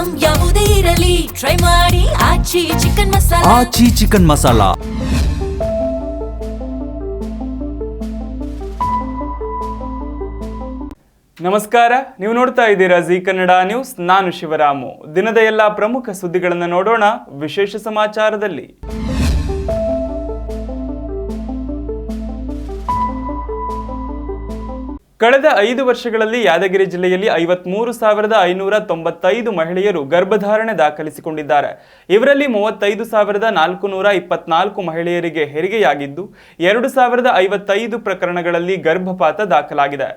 Item ಯಾವುದೇ ಇರಲಿ try ಮಾಡಿ ಆಚಿ ಚಿಕನ್ ಮಸಾಲಾ. ಆಚಿ ಚಿಕನ್ ಮಸಾಲಾ. ನಮಸ್ಕಾರ, ನೀವು ನೋಡ್ತಾ ಇದ್ದೀರಾ ಜಿ ಕನ್ನಡ ನ್ಯೂಸ್. ನಾನು ಶಿವರಾಮು. ದಿನದ ಎಲ್ಲ ಪ್ರಮುಖ ಸುದ್ದಿಗಳನ್ನು ನೋಡೋಣ ವಿಶೇಷ ಸಮಾಚಾರದಲ್ಲಿ. ಕಳೆದ 5 ವರ್ಷಗಳಲ್ಲಿ ಯಾದಗಿರಿ ಜಿಲ್ಲೆಯಲ್ಲಿ 53,595 ಮಹಿಳೆಯರು ಗರ್ಭಧಾರಣೆ ದಾಖಲಿಸಿಕೊಂಡಿದ್ದಾರೆ. ಇವರಲ್ಲಿ 35,424 ಮಹಿಳೆಯರಿಗೆ ಹೆರಿಗೆಯಾಗಿದ್ದು 2,055 ಪ್ರಕರಣಗಳಲ್ಲಿ ಗರ್ಭಪಾತ ದಾಖಲಾಗಿದೆ.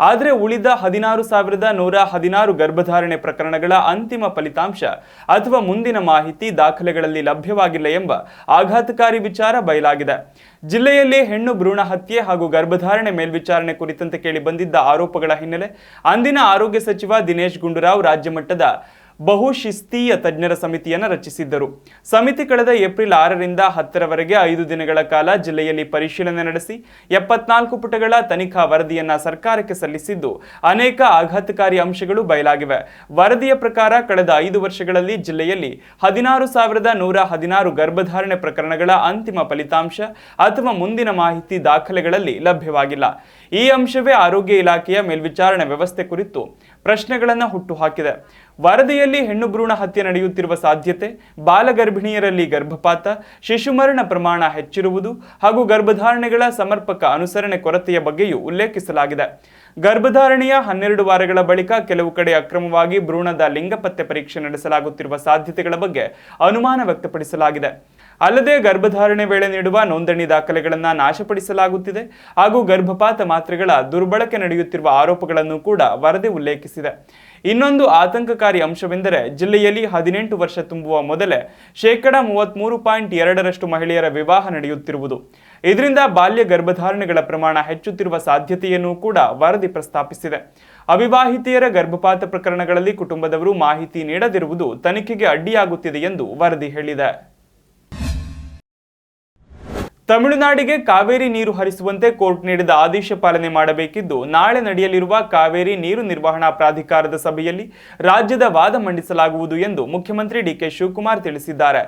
ಆದರೆ ಉಳಿದ 16,116 ಗರ್ಭಧಾರಣೆ ಪ್ರಕರಣಗಳ ಅಂತಿಮ ಫಲಿತಾಂಶ ಅಥವಾ ಮುಂದಿನ ಮಾಹಿತಿ ದಾಖಲೆಗಳಲ್ಲಿ ಲಭ್ಯವಾಗಿಲ್ಲ ಎಂಬ ಆಘಾತಕಾರಿ ವಿಚಾರ ಬಯಲಾಗಿದೆ. ಜಿಲ್ಲೆಯಲ್ಲಿ ಹೆಣ್ಣು ಭ್ರೂಣ ಹತ್ಯೆ ಹಾಗೂ ಗರ್ಭಧಾರಣೆ ಮೇಲ್ವಿಚಾರಣೆ ಕುರಿತಂತೆ ಕೇಳಿಬಂದಿದ್ದ ಆರೋಪಗಳ ಹಿನ್ನೆಲೆ ಅಂದಿನ ಆರೋಗ್ಯ ಸಚಿವ ದಿನೇಶ್ ಗುಂಡೂರಾವ್ ರಾಜ್ಯ ಮಟ್ಟದ ಬಹುಶಿಸ್ತೀಯ ತಜ್ಞರ ಸಮಿತಿಯನ್ನು ರಚಿಸಿದ್ದರು. ಸಮಿತಿ ಕಳೆದ ಏಪ್ರಿಲ್ 6ರಿಂದ 10ರವರೆಗೆ 5 ದಿನಗಳ ಕಾಲ ಜಿಲ್ಲೆಯಲ್ಲಿ ಪರಿಶೀಲನೆ ನಡೆಸಿ 74 ಪುಟಗಳ ತನಿಖಾ ವರದಿಯನ್ನ ಸರ್ಕಾರಕ್ಕೆ ಸಲ್ಲಿಸಿದ್ದು ಅನೇಕ ಆಘಾತಕಾರಿ ಅಂಶಗಳು ಬಯಲಾಗಿವೆ. ವರದಿಯ ಪ್ರಕಾರ ಕಳೆದ 5 ವರ್ಷಗಳಲ್ಲಿ ಜಿಲ್ಲೆಯಲ್ಲಿ 16,116 ಗರ್ಭಧಾರಣೆ ಪ್ರಕರಣಗಳ ಅಂತಿಮ ಫಲಿತಾಂಶ ಅಥವಾ ಮುಂದಿನ ಮಾಹಿತಿ ದಾಖಲೆಗಳಲ್ಲಿ ಲಭ್ಯವಾಗಿಲ್ಲ. ಈ ಅಂಶವೇ ಆರೋಗ್ಯ ಇಲಾಖೆಯ ಮೇಲ್ವಿಚಾರಣೆ ವ್ಯವಸ್ಥೆ ಕುರಿತು ಪ್ರಶ್ನೆಗಳನ್ನು ಹುಟ್ಟುಹಾಕಿದೆ. ವರದಿಯಲ್ಲಿ ಹೆಣ್ಣು ಭ್ರೂಣ ಹತ್ಯೆ ನಡೆಯುತ್ತಿರುವ ಸಾಧ್ಯತೆ, ಬಾಲಗರ್ಭಿಣಿಯರಲ್ಲಿ ಗರ್ಭಪಾತ, ಶಿಶುಮರಣ ಪ್ರಮಾಣ ಹೆಚ್ಚಿರುವುದು ಹಾಗೂ ಗರ್ಭಧಾರಣೆಗಳ ಸಮರ್ಪಕ ಅನುಸರಣೆ ಕೊರತೆಯ ಬಗ್ಗೆಯೂ ಉಲ್ಲೇಖಿಸಲಾಗಿದೆ. ಗರ್ಭಧಾರಣೆಯ 12 ವಾರಗಳ ಬಳಿಕ ಕೆಲವು ಕಡೆ ಅಕ್ರಮವಾಗಿ ಭ್ರೂಣದ ಲಿಂಗಪತ್ತೆ ಪರೀಕ್ಷೆ ನಡೆಸಲಾಗುತ್ತಿರುವ ಸಾಧ್ಯತೆಗಳ ಬಗ್ಗೆ ಅನುಮಾನ ವ್ಯಕ್ತಪಡಿಸಲಾಗಿದೆ. ಅಲ್ಲದೆ ಗರ್ಭಧಾರಣೆ ವೇಳೆ ನೀಡುವ ನೋಂದಣಿ ದಾಖಲೆಗಳನ್ನು ನಾಶಪಡಿಸಲಾಗುತ್ತಿದೆ ಹಾಗೂ ಗರ್ಭಪಾತ ಮಾತ್ರೆಗಳ ದುರ್ಬಳಕೆ ನಡೆಯುತ್ತಿರುವ ಆರೋಪಗಳನ್ನು ಕೂಡ ವರದಿ ಉಲ್ಲೇಖಿಸಿದೆ. ಇನ್ನೊಂದು ಆತಂಕಕಾರಿ ಅಂಶವೆಂದರೆ ಜಿಲ್ಲೆಯಲ್ಲಿ 18 ವರ್ಷ ತುಂಬುವ ಮೊದಲೇ 33.2% ಮಹಿಳೆಯರ ವಿವಾಹ ನಡೆಯುತ್ತಿರುವುದು. ಇದರಿಂದ ಬಾಲ್ಯ ಗರ್ಭಧಾರಣೆಗಳ ಪ್ರಮಾಣ ಹೆಚ್ಚುತ್ತಿರುವ ಸಾಧ್ಯತೆಯನ್ನು ಕೂಡ ವರದಿ ಪ್ರಸ್ತಾಪಿಸಿದೆ. ಅವಿವಾಹಿತೆಯರ ಗರ್ಭಪಾತ ಪ್ರಕರಣಗಳಲ್ಲಿ ಕುಟುಂಬದವರು ಮಾಹಿತಿ ನೀಡದಿರುವುದು ತನಿಖೆಗೆ ಅಡ್ಡಿಯಾಗುತ್ತಿದೆ ಎಂದು ವರದಿ ಹೇಳಿದೆ. ತಮಿಳುನಾಡಿಗೆ ಕಾವೇರಿ ನೀರು ಹರಿಸುವಂತೆ ಕೋರ್ಟ್ ನೀಡಿದ ಆದೇಶ ಪಾಲನೆ ಮಾಡಬೇಕಿದ್ದು ನಾಳೆ ನಡೆಯಲಿರುವ ಕಾವೇರಿ ನೀರು ನಿರ್ವಹಣಾ ಪ್ರಾಧಿಕಾರದ ಸಭೆಯಲ್ಲಿ ರಾಜ್ಯದ ವಾದ ಮಂಡಿಸಲಾಗುವುದು ಎಂದು ಮುಖ್ಯಮಂತ್ರಿ ಡಿಕೆ ಶಿವಕುಮಾರ್ ತಿಳಿಸಿದ್ದಾರೆ.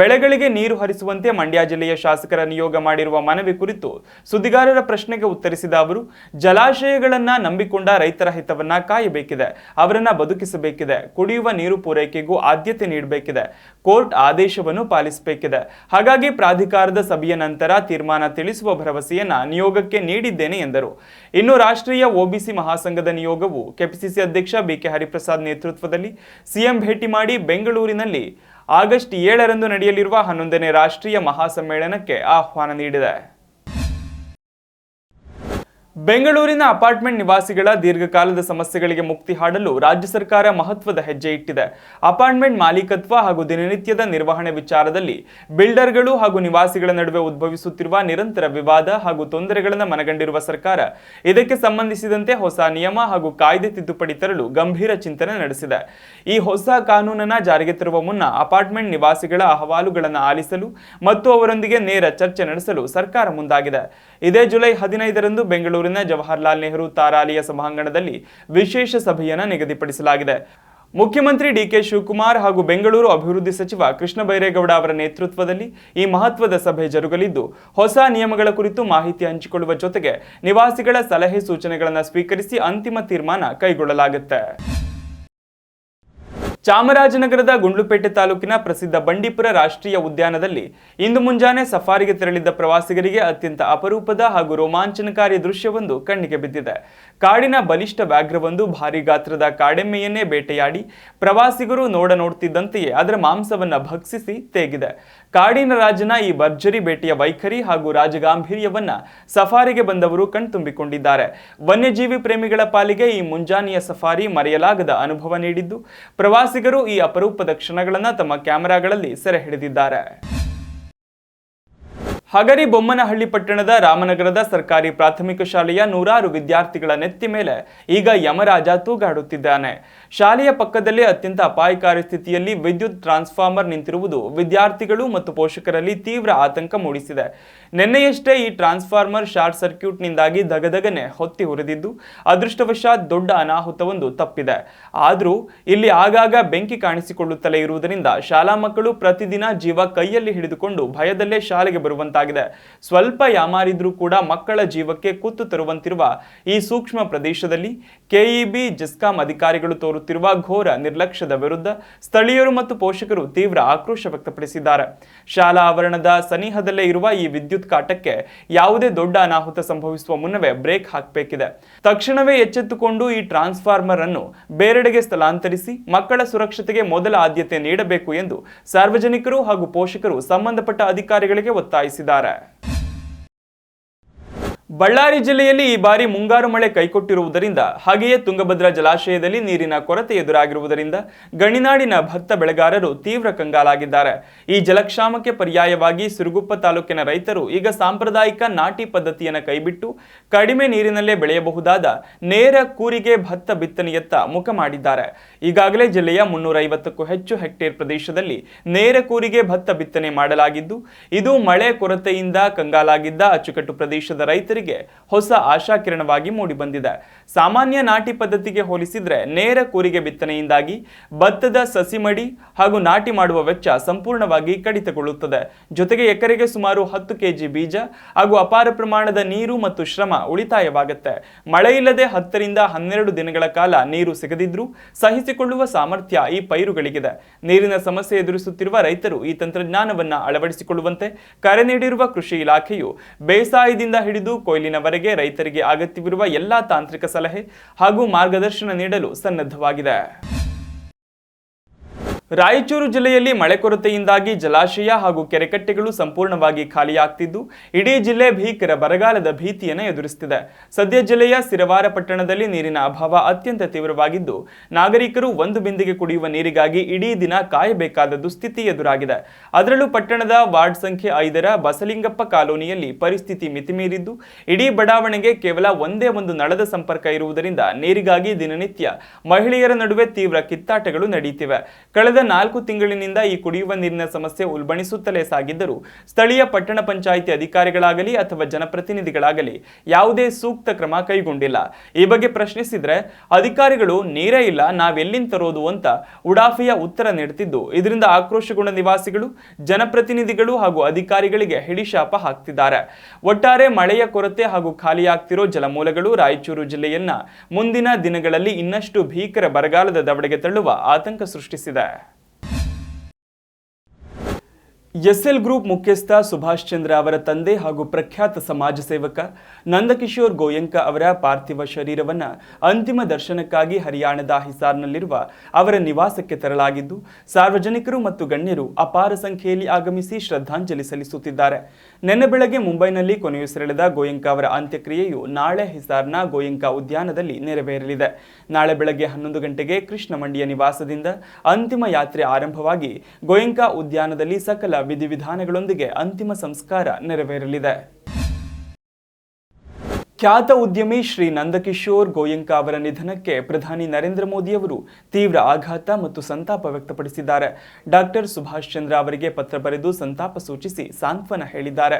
ಬೆಳೆಗಳಿಗೆ ನೀರು ಹರಿಸುವಂತೆ ಮಂಡ್ಯ ಜಿಲ್ಲೆಯ ಶಾಸಕರ ನಿಯೋಗ ಮಾಡಿರುವ ಮನವಿ ಕುರಿತು ಸುದ್ದಿಗಾರರ ಪ್ರಶ್ನೆಗೆ ಉತ್ತರಿಸಿದ ಅವರು, ಜಲಾಶಯಗಳನ್ನ ನಂಬಿಕೊಂಡ ರೈತರ ಹಿತವನ್ನ ಕಾಯಬೇಕಿದೆ, ಅವರನ್ನ ಬದುಕಿಸಬೇಕಿದೆ, ಕುಡಿಯುವ ನೀರು ಪೂರೈಕೆಗೂ ಆದ್ಯತೆ ನೀಡಬೇಕಿದೆ, ಕೋರ್ಟ್ ಆದೇಶವನ್ನು ಪಾಲಿಸಬೇಕಿದೆ. ಹಾಗಾಗಿ ಪ್ರಾಧಿಕಾರದ ಸಭೆಯ ನಂತರ ತೀರ್ಮಾನ ತಿಳಿಸುವ ಭರವಸೆಯನ್ನ ನಿಯೋಗಕ್ಕೆ ನೀಡಿದ್ದೇನೆ ಎಂದರು. ಇನ್ನು ರಾಷ್ಟ್ರೀಯ ಒಬಿಸಿ ಮಹಾಸಂಘದ ನಿಯೋಗವು ಕೆಪಿಸಿಸಿ ಅಧ್ಯಕ್ಷ ಬಿಕೆ ಹರಿಪ್ರಸಾದ್ ನೇತೃತ್ವದಲ್ಲಿ ಸಿಎಂ ಭೇಟಿ ಮಾಡಿ ಬೆಂಗಳೂರಿನಲ್ಲಿ ಆಗಸ್ಟ್ 7ರಂದು ನಡೆಯಲಿರುವ 11ನೇ ರಾಷ್ಟ್ರೀಯ ಮಹಾಸಮ್ಮೇಳನಕ್ಕೆ ಆಹ್ವಾನ ನೀಡಿದೆ. ಬೆಂಗಳೂರಿನ ಅಪಾರ್ಟ್ಮೆಂಟ್ ನಿವಾಸಿಗಳ ದೀರ್ಘಕಾಲದ ಸಮಸ್ಯೆಗಳಿಗೆ ಮುಕ್ತಿ ಹಾಡಲು ರಾಜ್ಯ ಸರ್ಕಾರ ಮಹತ್ವದ ಹೆಜ್ಜೆ ಇಟ್ಟಿದೆ. ಅಪಾರ್ಟ್ಮೆಂಟ್ ಮಾಲೀಕತ್ವ ಹಾಗೂ ದಿನನಿತ್ಯದ ನಿರ್ವಹಣೆ ವಿಚಾರದಲ್ಲಿ ಬಿಲ್ಡರ್ಗಳು ಹಾಗೂ ನಿವಾಸಿಗಳ ನಡುವೆ ಉದ್ಭವಿಸುತ್ತಿರುವ ನಿರಂತರ ವಿವಾದ ಹಾಗೂ ತೊಂದರೆಗಳನ್ನು ಮನಗಂಡಿರುವ ಸರ್ಕಾರ ಇದಕ್ಕೆ ಸಂಬಂಧಿಸಿದಂತೆ ಹೊಸ ನಿಯಮ ಹಾಗೂ ಕಾಯ್ದೆ ತಿದ್ದುಪಡಿ ತರಲು ಗಂಭೀರ ಚಿಂತನೆ ನಡೆಸಿದೆ. ಈ ಹೊಸ ಕಾನೂನನ್ನು ಜಾರಿಗೆ ತರುವ ಮುನ್ನ ಅಪಾರ್ಟ್ಮೆಂಟ್ ನಿವಾಸಿಗಳ ಅಹವಾಲುಗಳನ್ನು ಆಲಿಸಲು ಮತ್ತು ಅವರೊಂದಿಗೆ ನೇರ ಚರ್ಚೆ ನಡೆಸಲು ಸರ್ಕಾರ ಮುಂದಾಗಿದೆ. ಇದೇ ಜುಲೈ 15ರಂದು ಬೆಂಗಳೂರಿನ ಜವಾಹರ್ಲಾಲ್ ನೆಹರು ತಾರಾಲಯ ಸಭಾಂಗಣದಲ್ಲಿ ವಿಶೇಷ ಸಭೆಯನ್ನು ನಿಗದಿಪಡಿಸಲಾಗಿದೆ. ಮುಖ್ಯಮಂತ್ರಿ ಡಿಕೆ ಶಿವಕುಮಾರ್ ಹಾಗೂ ಬೆಂಗಳೂರು ಅಭಿವೃದ್ಧಿ ಸಚಿವ ಕೃಷ್ಣ ಬೈರೇಗೌಡ ಅವರ ನೇತೃತ್ವದಲ್ಲಿ ಈ ಮಹತ್ವದ ಸಭೆ ಜರುಗಲಿದ್ದು ಹೊಸ ನಿಯಮಗಳ ಕುರಿತು ಮಾಹಿತಿ ಹಂಚಿಕೊಳ್ಳುವ ಜೊತೆಗೆ ನಿವಾಸಿಗಳ ಸಲಹೆ ಸೂಚನೆಗಳನ್ನು ಸ್ವೀಕರಿಸಿ ಅಂತಿಮ ತೀರ್ಮಾನ ಕೈಗೊಳ್ಳಲಾಗುತ್ತೆ. ಚಾಮರಾಜನಗರದ ಗುಂಡ್ಲುಪೇಟೆ ತಾಲೂಕಿನ ಪ್ರಸಿದ್ಧ ಬಂಡೀಪುರ ರಾಷ್ಟ್ರೀಯ ಉದ್ಯಾನದಲ್ಲಿ ಇಂದು ಮುಂಜಾನೆ ಸಫಾರಿಗೆ ತೆರಳಿದ್ದ ಪ್ರವಾಸಿಗರಿಗೆ ಅತ್ಯಂತ ಅಪರೂಪದ ಹಾಗೂ ರೋಮಾಂಚನಕಾರಿ ದೃಶ್ಯವೊಂದು ಕಣ್ಣಿಗೆ ಬಿದ್ದಿದೆ. ಕಾಡಿನ ಬಲಿಷ್ಠ ವ್ಯಾಘ್ರವೊಂದು ಭಾರಿ ಗಾತ್ರದ ಕಾಡೆಮ್ಮೆಯನ್ನೇ ಬೇಟೆಯಾಡಿ ಪ್ರವಾಸಿಗರು ನೋಡುತ್ತಿದ್ದಂತೆಯೇ ಅದರ ಮಾಂಸವನ್ನ ಭಕ್ಷಿಸಿ ತೇಗಿದೆ. ಕಾಡಿನ ರಾಜನ ಈ ಭರ್ಜರಿ ಬೇಟೆಯ ವೈಖರಿ ಹಾಗೂ ರಾಜಗಾಂಭೀರ್ಯವನ್ನ ಸಫಾರಿಗೆ ಬಂದವರು ಕಣ್ತುಂಬಿಕೊಂಡಿದ್ದಾರೆ. ವನ್ಯಜೀವಿ ಪ್ರೇಮಿಗಳ ಪಾಲಿಗೆ ಈ ಮುಂಜಾನೆಯ ಸಫಾರಿ ಮರೆಯಲಾಗದ ಅನುಭವ ನೀಡಿದ್ದು ಪ್ರವಾಸಿಗರು ಈ ಅಪರೂಪದ ಕ್ಷಣಗಳನ್ನು ತಮ್ಮ ಕ್ಯಾಮೆರಾಗಳಲ್ಲಿ ಸೆರೆ ಹಿಡಿದಿದ್ದಾರೆ. ಹಗರಿ ಬೊಮ್ಮನಹಳ್ಳಿ ಪಟ್ಟಣದ ರಾಮನಗರದ ಸರ್ಕಾರಿ ಪ್ರಾಥಮಿಕ ಶಾಲೆಯ 100 ವಿದ್ಯಾರ್ಥಿಗಳ ನೆತ್ತಿ ಮೇಲೆ ಈಗ ಯಮರಾಜ ತೂಗಾಡುತ್ತಿದ್ದಾನೆ. ಶಾಲೆಯ ಪಕ್ಕದಲ್ಲೇ ಅತ್ಯಂತ ಅಪಾಯಕಾರಿ ಸ್ಥಿತಿಯಲ್ಲಿ ವಿದ್ಯುತ್ ಟ್ರಾನ್ಸ್ಫಾರ್ಮರ್ ನಿಂತಿರುವುದು ವಿದ್ಯಾರ್ಥಿಗಳು ಮತ್ತು ಪೋಷಕರಲ್ಲಿ ತೀವ್ರ ಆತಂಕ ಮೂಡಿಸಿದೆ. ನಿನ್ನೆಯಷ್ಟೇ ಈ ಟ್ರಾನ್ಸ್ಫಾರ್ಮರ್ ಶಾರ್ಟ್ ಸರ್ಕ್ಯೂಟ್ನಿಂದಾಗಿ ದಗದಗನೆ ಹೊತ್ತಿ ಉರಿದಿದ್ದು ಅದೃಷ್ಟವಶಾತ್ ದೊಡ್ಡ ಅನಾಹುತವೊಂದು ತಪ್ಪಿದೆ. ಆದರೂ ಇಲ್ಲಿ ಆಗಾಗ ಬೆಂಕಿ ಕಾಣಿಸಿಕೊಳ್ಳುತ್ತಲೇ ಇರುವುದರಿಂದ ಶಾಲಾ ಮಕ್ಕಳು ಪ್ರತಿದಿನ ಜೀವ ಕೈಯಲ್ಲಿ ಹಿಡಿದುಕೊಂಡು ಭಯದಲ್ಲೇ ಶಾಲೆಗೆ ಬರುವಂತಾಗಿದೆ. ಸ್ವಲ್ಪ ಯಾಮಾರಿದ್ರೂ ಕೂಡ ಮಕ್ಕಳ ಜೀವಕ್ಕೆ ಕುತ್ತು ತರುವಂತಿರುವ ಈ ಸೂಕ್ಷ್ಮ ಪ್ರದೇಶದಲ್ಲಿ ಕೆಇಬಿ ಜಿಸ್ಕಾಂ ಅಧಿಕಾರಿಗಳು ತೋರುತ್ತಿರುವ ಘೋರ ನಿರ್ಲಕ್ಷ್ಯದ ವಿರುದ್ಧ ಸ್ಥಳೀಯರು ಮತ್ತು ಪೋಷಕರು ತೀವ್ರ ಆಕ್ರೋಶ ವ್ಯಕ್ತಪಡಿಸಿದ್ದಾರೆ. ಶಾಲಾ ಆವರಣದ ಸನಿಹದಲ್ಲೇ ಇರುವ ಈ ವಿದ್ಯುತ್ ಕಾಟಕ್ಕೆ ಯಾವುದೇ ದೊಡ್ಡ ಅನಾಹುತ ಸಂಭವಿಸುವ ಮುನ್ನವೇ ಬ್ರೇಕ್ ಹಾಕಬೇಕಿದೆ. ತಕ್ಷಣವೇ ಎಚ್ಚೆತ್ತುಕೊಂಡು ಈ ಟ್ರಾನ್ಸ್ಫಾರ್ಮರ್ ಅನ್ನು ಬೇರೆಡೆಗೆ ಸ್ಥಳಾಂತರಿಸಿ ಮಕ್ಕಳ ಸುರಕ್ಷತೆಗೆ ಮೊದಲ ಆದ್ಯತೆ ನೀಡಬೇಕು ಎಂದು ಸಾರ್ವಜನಿಕರು ಹಾಗೂ ಪೋಷಕರು ಸಂಬಂಧಪಟ್ಟ ಅಧಿಕಾರಿಗಳಿಗೆ ಒತ್ತಾಯಿಸಿದ್ದಾರೆ. ಬಳ್ಳಾರಿ ಜಿಲ್ಲೆಯಲ್ಲಿ ಈ ಬಾರಿ ಮುಂಗಾರು ಮಳೆ ಕೈಕೊಟ್ಟಿರುವುದರಿಂದ ಹಾಗೆಯೇ ತುಂಗಭದ್ರಾ ಜಲಾಶಯದಲ್ಲಿ ನೀರಿನ ಕೊರತೆ ಎದುರಾಗಿರುವುದರಿಂದ ಗಣಿನಾಡಿನ ಭತ್ತ ಬೆಳೆಗಾರರು ತೀವ್ರ ಕಂಗಾಲಾಗಿದ್ದಾರೆ. ಈ ಜಲಕ್ಷಾಮಕ್ಕೆ ಪರ್ಯಾಯವಾಗಿ ಸಿರುಗುಪ್ಪ ತಾಲೂಕಿನ ರೈತರು ಈಗ ಸಾಂಪ್ರದಾಯಿಕ ನಾಟಿ ಪದ್ಧತಿಯನ್ನು ಕೈಬಿಟ್ಟು ಕಡಿಮೆ ನೀರಿನಲ್ಲೇ ಬೆಳೆಯಬಹುದಾದ ನೇರ ಕೂರಿಗೆ ಭತ್ತ ಬಿತ್ತನೆಯತ್ತ ಮುಖ ಮಾಡಿದ್ದಾರೆ. ಈಗಾಗಲೇ ಜಿಲ್ಲೆಯ 350ಕ್ಕೂ ಹೆಚ್ಚು ಹೆಕ್ಟೇರ್ ಪ್ರದೇಶದಲ್ಲಿ ನೇರ ಕೂರಿಗೆ ಭತ್ತ ಬಿತ್ತನೆ ಮಾಡಲಾಗಿದ್ದು, ಇದು ಮಳೆ ಕೊರತೆಯಿಂದ ಕಂಗಾಲಾಗಿದ್ದ ಅಚ್ಚುಕಟ್ಟು ಪ್ರದೇಶದ ರೈತರಿಗೆ ಹೊಸ ಆಶಾಕಿರಣವಾಗಿ ಮೂಡಿಬಂದಿದೆ. ಸಾಮಾನ್ಯ ನಾಟಿ ಪದ್ಧತಿಗೆ ಹೋಲಿಸಿದ್ರೆ ನೇರ ಕೂರಿಗೆ ಬಿತ್ತನೆಯಿಂದಾಗಿ ಭತ್ತದ ಸಸಿ ಮಡಿ ಹಾಗೂ ನಾಟಿ ಮಾಡುವ ವೆಚ್ಚ ಸಂಪೂರ್ಣವಾಗಿ ಕಡಿತಗೊಳ್ಳುತ್ತದೆ. ಜೊತೆಗೆ ಎಕರೆಗೆ ಸುಮಾರು 10 ಕೆಜಿ ಬೀಜ ಹಾಗೂ ಅಪಾರ ಪ್ರಮಾಣದ ನೀರು ಮತ್ತು ಶ್ರಮ ಉಳಿತಾಯವಾಗುತ್ತೆ. ಮಳೆ ಇಲ್ಲದೆ 10 ರಿಂದ 12 ದಿನಗಳ ಕಾಲ ನೀರು ಸಿಗದಿದ್ರೂ ಸಹಿಸಿಕೊಳ್ಳುವ ಸಾಮರ್ಥ್ಯ ಈ ಪೈರುಗಳಿಗಿದೆ. ನೀರಿನ ಸಮಸ್ಯೆ ಎದುರಿಸುತ್ತಿರುವ ರೈತರು ಈ ತಂತ್ರಜ್ಞಾನವನ್ನ ಅಳವಡಿಸಿಕೊಳ್ಳುವಂತೆ ಕರೆ ನೀಡಿರುವ ಕೃಷಿ ಇಲಾಖೆಯು ಬೇಸಾಯದಿಂದ ಹಿಡಿದು ಕೊಯ್ಲಿನವರೆಗೆ ರೈತರಿಗೆ ಅಗತ್ಯವಿರುವ ಎಲ್ಲಾ ತಾಂತ್ರಿಕ ಸಲಹೆ ಹಾಗೂ ಮಾರ್ಗದರ್ಶನ ನೀಡಲು ಸನ್ನದ್ಧವಾಗಿದೆ. ರಾಯಚೂರು ಜಿಲ್ಲೆಯಲ್ಲಿ ಮಳೆ ಕೊರತೆಯಿಂದಾಗಿ ಜಲಾಶಯ ಹಾಗೂ ಕೆರೆಕಟ್ಟೆಗಳು ಸಂಪೂರ್ಣವಾಗಿ ಖಾಲಿಯಾಗ್ತಿದ್ದು ಇಡೀ ಜಿಲ್ಲೆ ಭೀಕರ ಬರಗಾಲದ ಭೀತಿಯನ್ನು ಎದುರಿಸುತ್ತಿದೆ. ಸದ್ಯ ಜಿಲ್ಲೆಯ ಸಿರವಾರ ಪಟ್ಟಣದಲ್ಲಿ ನೀರಿನ ಅಭಾವ ಅತ್ಯಂತ ತೀವ್ರವಾಗಿದ್ದು ನಾಗರಿಕರು ಒಂದು ಬಿಂದಿಗೆ ಕುಡಿಯುವ ನೀರಿಗಾಗಿ ಇಡೀ ದಿನ ಕಾಯಬೇಕಾದ ದುಸ್ಥಿತಿ ಎದುರಾಗಿದೆ. ಅದರಲ್ಲೂ ಪಟ್ಟಣದ ವಾರ್ಡ್ ಸಂಖ್ಯೆ 5ರ ಬಸಲಿಂಗಪ್ಪ ಕಾಲೋನಿಯಲ್ಲಿ ಪರಿಸ್ಥಿತಿ ಮಿತಿಮೀರಿದ್ದು ಇಡೀ ಬಡಾವಣೆಗೆ ಕೇವಲ ಒಂದೇ ಒಂದು ನಳದ ಸಂಪರ್ಕ ಇರುವುದರಿಂದ ನೀರಿಗಾಗಿ ದಿನನಿತ್ಯ ಮಹಿಳೆಯರ ನಡುವೆ ತೀವ್ರ ಕಿತ್ತಾಟಗಳು ನಡೆಯುತ್ತಿವೆ. ಕಳೆದ 4 ತಿಂಗಳಿನಿಂದ ಈ ಕುಡಿಯುವ ನೀರಿನ ಸಮಸ್ಯೆ ಉಲ್ಬಣಿಸುತ್ತಲೇ ಸಾಗಿದ್ದರೂ ಸ್ಥಳೀಯ ಪಟ್ಟಣ ಪಂಚಾಯಿತಿ ಅಧಿಕಾರಿಗಳಾಗಲಿ ಅಥವಾ ಜನಪ್ರತಿನಿಧಿಗಳಾಗಲಿ ಯಾವುದೇ ಸೂಕ್ತ ಕ್ರಮ ಕೈಗೊಂಡಿಲ್ಲ. ಈ ಬಗ್ಗೆ ಪ್ರಶ್ನಿಸಿದ್ರೆ ಅಧಿಕಾರಿಗಳು ನೀರೇ ಇಲ್ಲ, ನಾವೆಲ್ಲಿಂದ ತರೋದು ಅಂತ ಉಡಾಫಿಯ ಉತ್ತರ ನೀಡುತ್ತಿದ್ದು ಇದರಿಂದ ಆಕ್ರೋಶಗೊಂಡ ನಿವಾಸಿಗಳು ಜನಪ್ರತಿನಿಧಿಗಳು ಹಾಗೂ ಅಧಿಕಾರಿಗಳಿಗೆ ಹಿಡಿಶಾಪ ಹಾಕ್ತಿದ್ದಾರೆ. ಒಟ್ಟಾರೆ ಮಳೆಯ ಕೊರತೆ ಹಾಗೂ ಖಾಲಿಯಾಗ್ತಿರೋ ಜಲಮೂಲಗಳು ರಾಯಚೂರು ಜಿಲ್ಲೆಯನ್ನ ಮುಂದಿನ ದಿನಗಳಲ್ಲಿ ಇನ್ನಷ್ಟು ಭೀಕರ ಬರಗಾಲದ ದವಡೆಗೆ ತಳ್ಳುವ ಆತಂಕ ಸೃಷ್ಟಿಸಿದೆ. ಎಸ್ಎಲ್ ಗ್ರೂಪ್ ಮುಖ್ಯಸ್ಥ ಸುಭಾಷ್ ಚಂದ್ರ ಅವರ ತಂದೆ ಹಾಗೂ ಪ್ರಖ್ಯಾತ ಸಮಾಜ ಸೇವಕ ನಂದಕಿಶೋರ್ ಗೋಯಂಕ ಅವರ ಪಾರ್ಥಿವ ಶರೀರವನ್ನು ಅಂತಿಮ ದರ್ಶನಕ್ಕಾಗಿ ಹರಿಯಾಣದ ಹಿಸಾರ್ನಲ್ಲಿರುವ ಅವರ ನಿವಾಸಕ್ಕೆ ತರಲಾಗಿದ್ದು ಸಾರ್ವಜನಿಕರು ಮತ್ತು ಗಣ್ಯರು ಅಪಾರ ಸಂಖ್ಯೆಯಲ್ಲಿ ಆಗಮಿಸಿ ಶ್ರದ್ಧಾಂಜಲಿ ಸಲ್ಲಿಸುತ್ತಿದ್ದಾರೆ. ನಿನ್ನೆ ಬೆಳಗ್ಗೆ ಮುಂಬೈನಲ್ಲಿ ಕೊನೆಯುಸಿರೆಳೆದ ಗೋಯಂಕ ಅವರ ಅಂತ್ಯಕ್ರಿಯೆಯು ನಾಳೆ ಹಿಸಾರ್ನ ಗೋಯಂಕ ಉದ್ಯಾನದಲ್ಲಿ ನೆರವೇರಲಿದೆ. ನಾಳೆ ಬೆಳಗ್ಗೆ 11 ಗಂಟೆಗೆ ಕೃಷ್ಣ ಮಂಡಿಯ ನಿವಾಸದಿಂದ ಅಂತಿಮ ಯಾತ್ರೆ ಆರಂಭವಾಗಿ ಗೋಯಂಕ ಉದ್ಯಾನದಲ್ಲಿ ಸಕಲ ವಿಧಿವಿಧಾನಗಳೊಂದಿಗೆ ಅಂತಿಮ ಸಂಸ್ಕಾರ ನೆರವೇರಲಿದೆ. ಖ್ಯಾತ ಉದ್ಯಮಿ ಶ್ರೀ ನಂದಕಿಶೋರ್ ಗೋಯಂಕ ಅವರ ನಿಧನಕ್ಕೆ ಪ್ರಧಾನಿ ನರೇಂದ್ರ ಮೋದಿ ಅವರು ತೀವ್ರ ಆಘಾತ ಮತ್ತು ಸಂತಾಪ ವ್ಯಕ್ತಪಡಿಸಿದ್ದಾರೆ. ಡಾಕ್ಟರ್ ಸುಭಾಷ್ ಚಂದ್ರ ಅವರಿಗೆ ಪತ್ರ ಬರೆದು ಸಂತಾಪ ಸೂಚಿಸಿ ಸಾಂತ್ವನ ಹೇಳಿದ್ದಾರೆ.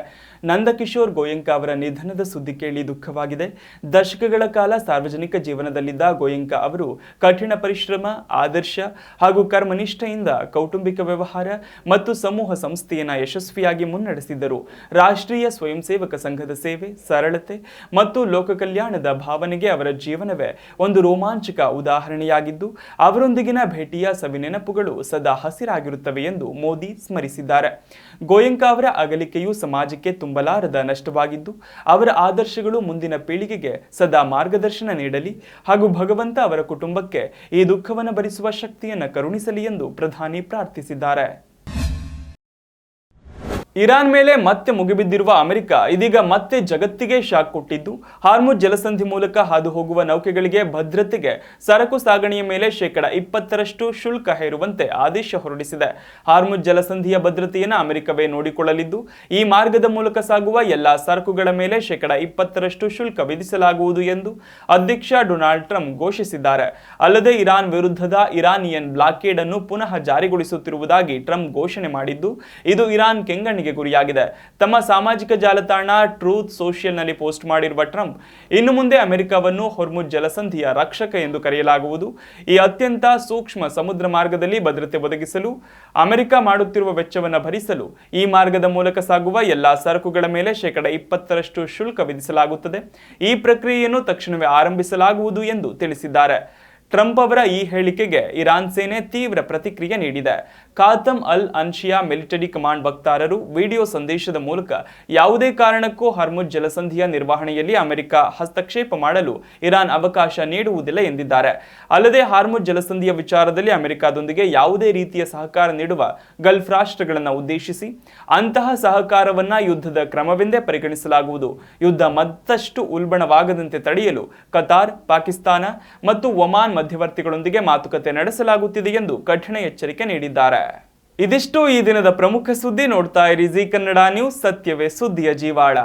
ನಂದಕಿಶೋರ್ ಗೋಯಂಕ ಅವರ ನಿಧನದ ಸುದ್ದಿ ಕೇಳಿ ದುಃಖವಾಗಿದೆ. ದಶಕಗಳ ಕಾಲ ಸಾರ್ವಜನಿಕ ಜೀವನದಲ್ಲಿದ್ದ ಗೋಯಂಕ ಅವರು ಕಠಿಣ ಪರಿಶ್ರಮ, ಆದರ್ಶ ಹಾಗೂ ಕರ್ಮನಿಷ್ಠೆಯಿಂದ ಕೌಟುಂಬಿಕ ವ್ಯವಹಾರ ಮತ್ತು ಸಮೂಹ ಸಂಸ್ಥೆಯನ್ನು ಯಶಸ್ವಿಯಾಗಿ ಮುನ್ನಡೆಸಿದ್ದರು. ರಾಷ್ಟ್ರೀಯ ಸ್ವಯಂ ಸೇವಕ ಸಂಘದ ಸೇವೆ, ಸರಳತೆ ಮತ್ತು ಲೋಕ ಕಲ್ಯಾಣದ ಭಾವನೆಗೆ ಅವರ ಜೀವನವೇ ಒಂದು ರೋಮಾಂಚಕ ಉದಾಹರಣೆಯಾಗಿದ್ದು ಅವರೊಂದಿಗಿನ ಭೇಟಿಯ ಸವಿನೆನಪುಗಳು ಸದಾ ಹಸಿರಾಗಿರುತ್ತವೆ ಎಂದು ಮೋದಿ ಸ್ಮರಿಸಿದ್ದಾರೆ. ಗೋಯಂಕ ಅವರ ಅಗಲಿಕೆಯು ಸಮಾಜಕ್ಕೆ ತುಂಬಲಾರದ ನಷ್ಟವಾಗಿದ್ದು ಅವರ ಆದರ್ಶಗಳು ಮುಂದಿನ ಪೀಳಿಗೆಗೆ ಸದಾ ಮಾರ್ಗದರ್ಶನ ನೀಡಲಿ ಹಾಗೂ ಭಗವಂತ ಅವರ ಕುಟುಂಬಕ್ಕೆ ಈ ದುಃಖವನ್ನು ಭರಿಸುವ ಶಕ್ತಿಯನ್ನು ಕರುಣಿಸಲಿ ಎಂದು ಪ್ರಧಾನಿ ಪ್ರಾರ್ಥಿಸಿದ್ದಾರೆ. ಇರಾನ್ ಮೇಲೆ ಮತ್ತೆ ಮುಗಿಬಿದ್ದಿರುವ ಅಮೆರಿಕ ಇದೀಗ ಮತ್ತೆ ಜಗತ್ತಿಗೆ ಶಾಕ್ ಕೊಟ್ಟಿದ್ದು, ಹಾರ್ಮುಜ್ ಜಲಸಂಧಿ ಮೂಲಕ ಹಾದು ಹೋಗುವ ನೌಕೆಗಳಿಗೆ ಭದ್ರತೆಗೆ ಸರಕು ಸಾಗಣೆಯ ಮೇಲೆ 20% ಶುಲ್ಕ ಹೇರುವಂತೆ ಆದೇಶ ಹೊರಡಿಸಿದೆ. ಹಾರ್ಮುಜ್ ಜಲಸಂಧಿಯ ಭದ್ರತೆಯನ್ನು ಅಮೆರಿಕವೇ ನೋಡಿಕೊಳ್ಳಲಿದ್ದು, ಈ ಮಾರ್ಗದ ಮೂಲಕ ಸಾಗುವ ಎಲ್ಲಾ ಸರಕುಗಳ ಮೇಲೆ 20% ಶುಲ್ಕ ವಿಧಿಸಲಾಗುವುದು ಎಂದು ಅಧ್ಯಕ್ಷ ಡೊನಾಲ್ಡ್ ಟ್ರಂಪ್ ಘೋಷಿಸಿದ್ದಾರೆ. ಅಲ್ಲದೆ ಇರಾನ್ ವಿರುದ್ಧದ ಇರಾನಿಯನ್ ಬ್ಲಾಕೇಡ್ ಅನ್ನು ಪುನಃ ಜಾರಿಗೊಳಿಸುತ್ತಿರುವುದಾಗಿ ಟ್ರಂಪ್ ಘೋಷಣೆ ಮಾಡಿದ್ದು, ಇದು ಇರಾನ್ ಕೆಂಗಣ್ಣಿಗೆ ಗುರಿಯಾಗಿದೆ. ತಮ್ಮ ಸಾಮಾಜಿಕ ಜಾಲತಾಣ ಟ್ರೂತ್ ಸೋಷಿಯಲ್ನಲ್ಲಿ ಪೋಸ್ಟ್ ಮಾಡಿರುವ ಟ್ರಂಪ್, ಇನ್ನು ಮುಂದೆ ಅಮೆರಿಕವನ್ನು ಹೊರ್ಮುಜ್ ಜಲಸಂಧಿಯ ರಕ್ಷಕ ಎಂದು ಕರೆಯಲಾಗುವುದು. ಈ ಅತ್ಯಂತ ಸೂಕ್ಷ್ಮ ಸಮುದ್ರ ಮಾರ್ಗದಲ್ಲಿ ಭದ್ರತೆ ಒದಗಿಸಲು ಅಮೆರಿಕ ಮಾಡುತ್ತಿರುವ ವೆಚ್ಚವನ್ನು ಭರಿಸಲು ಈ ಮಾರ್ಗದ ಮೂಲಕ ಸಾಗುವ ಎಲ್ಲಾ ಸರಕುಗಳ ಮೇಲೆ 20% ಶುಲ್ಕ ವಿಧಿಸಲಾಗುತ್ತದೆ. ಈ ಪ್ರಕ್ರಿಯೆಯನ್ನು ತಕ್ಷಣವೇ ಆರಂಭಿಸಲಾಗುವುದು ಎಂದು ತಿಳಿಸಿದ್ದಾರೆ. ಟ್ರಂಪ್ ಅವರ ಈ ಹೇಳಿಕೆಗೆ ಇರಾನ್ ಸೇನೆ ತೀವ್ರ ಪ್ರತಿಕ್ರಿಯೆ ನೀಡಿದೆ. ಖಾತಮ್ ಅಲ್ ಅನ್ಶಿಯಾ ಮಿಲಿಟರಿ ಕಮಾಂಡ್ ವಕ್ತಾರರು ವಿಡಿಯೋ ಸಂದೇಶದ ಮೂಲಕ ಯಾವುದೇ ಕಾರಣಕ್ಕೂ ಹಾರ್ಮುಜ್ ಜಲಸಂಧಿಯ ನಿರ್ವಹಣೆಯಲ್ಲಿ ಅಮೆರಿಕ ಹಸ್ತಕ್ಷೇಪ ಮಾಡಲು ಇರಾನ್ ಅವಕಾಶ ನೀಡುವುದಿಲ್ಲ ಎಂದಿದ್ದಾರೆ. ಅಲ್ಲದೆ ಹಾರ್ಮುಜ್ ಜಲಸಂಧಿಯ ವಿಚಾರದಲ್ಲಿ ಅಮೆರಿಕದೊಂದಿಗೆ ಯಾವುದೇ ರೀತಿಯ ಸಹಕಾರ ನೀಡುವ ಗಲ್ಫ್ ರಾಷ್ಟ್ರಗಳನ್ನು ಉದ್ದೇಶಿಸಿ ಅಂತಹ ಸಹಕಾರವನ್ನ ಯುದ್ಧದ ಕ್ರಮವೆಂದೇ ಪರಿಗಣಿಸಲಾಗುವುದು. ಯುದ್ಧ ಮತ್ತಷ್ಟು ಉಲ್ಬಣವಾಗದಂತೆ ತಡೆಯಲು ಕತಾರ್, ಪಾಕಿಸ್ತಾನ ಮತ್ತು ಒಮಾನ್ ಮಧ್ಯವರ್ತಿಗಳೊಂದಿಗೆ ಮಾತುಕತೆ ನಡೆಸಲಾಗುತ್ತಿದೆ ಎಂದು ಕಠಿಣ ಎಚ್ಚರಿಕೆ ನೀಡಿದ್ದಾರೆ. ಇದಿಷ್ಟು ಈ ದಿನದ ಪ್ರಮುಖ ಸುದ್ದಿ. ನೋಡ್ತಾ ಇರಿ ಜೀ ಕನ್ನಡ ನ್ಯೂಸ್, ಸತ್ಯವೇ ಸುದ್ದಿಯ ಜೀವಾಳ.